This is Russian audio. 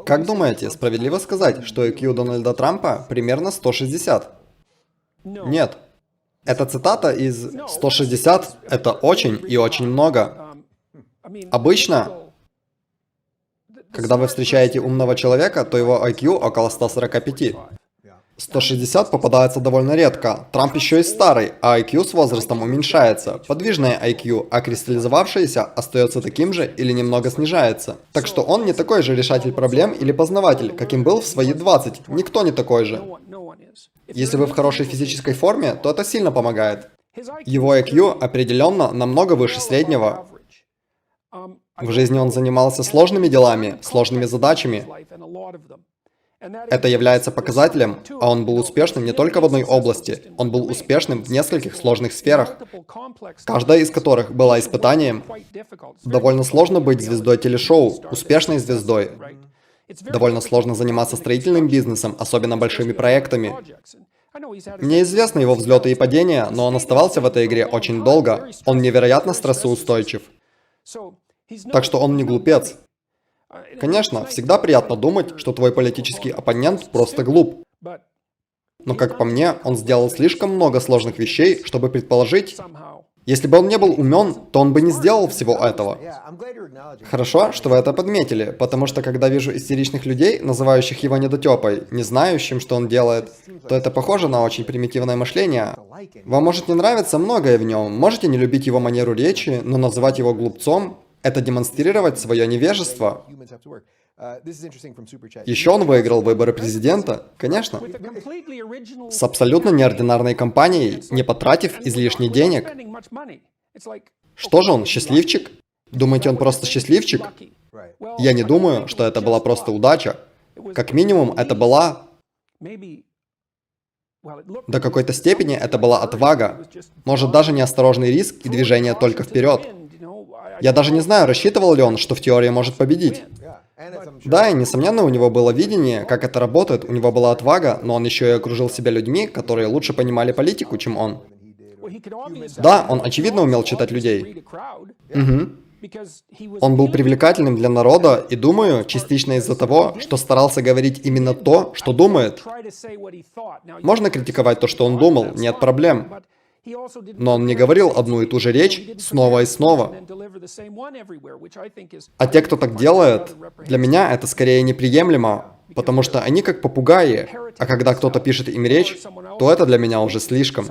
Как думаете, справедливо сказать, что IQ Дональда Трампа примерно 160? Нет. Это цитата из 160 – это очень и очень много. Обычно, когда вы встречаете умного человека, то его IQ около 145. 160 попадается довольно редко. Трамп еще и старый, а IQ с возрастом уменьшается. Подвижное IQ, а кристаллизовавшееся остается таким же или немного снижается. Так что он не такой же решатель проблем или познаватель, каким был в свои 20. Никто не такой же. Если вы в хорошей физической форме, то это сильно помогает. Его IQ определенно намного выше среднего. В жизни он занимался сложными делами, сложными задачами. Это является показателем, а он был успешным не только в одной области, он был успешным в нескольких сложных сферах, каждая из которых была испытанием. Довольно сложно быть звездой телешоу, успешной звездой. Довольно сложно заниматься строительным бизнесом, особенно большими проектами. Мне известны его взлеты и падения, но он оставался в этой игре очень долго. Он невероятно стрессоустойчив. Так что он не глупец. Конечно, всегда приятно думать, что твой политический оппонент просто глуп. Но, как по мне, он сделал слишком много сложных вещей, чтобы предположить... Если бы он не был умен, то он бы не сделал всего этого. Хорошо, что вы это подметили, потому что когда вижу истеричных людей, называющих его недотепой, не знающим, что он делает, то это похоже на очень примитивное мышление. Вам может не нравиться многое в нем, можете не любить его манеру речи, но называть его глупцом – это демонстрировать свое невежество. Еще он выиграл выборы президента, конечно, с абсолютно неординарной компанией, не потратив излишне денег. Что же он, счастливчик? Думаете, он просто счастливчик? Я не думаю, что это была просто удача. Как минимум, это была... До какой-то степени это была отвага. Может, даже неосторожный риск и движение только вперед. Я даже не знаю, рассчитывал ли он, что в теории может победить. Да, и несомненно, у него было видение, как это работает, у него была отвага, но он еще и окружил себя людьми, которые лучше понимали политику, чем он. Да, он очевидно умел читать людей. Угу. Он был привлекательным для народа, и думаю, частично из-за того, что старался говорить именно то, что думает. Можно критиковать то, что он думал, нет проблем. Но он не говорил одну и ту же речь снова и снова. А те, кто так делает, для меня это скорее неприемлемо, потому что они как попугаи, а когда кто-то пишет им речь, то это для меня уже слишком.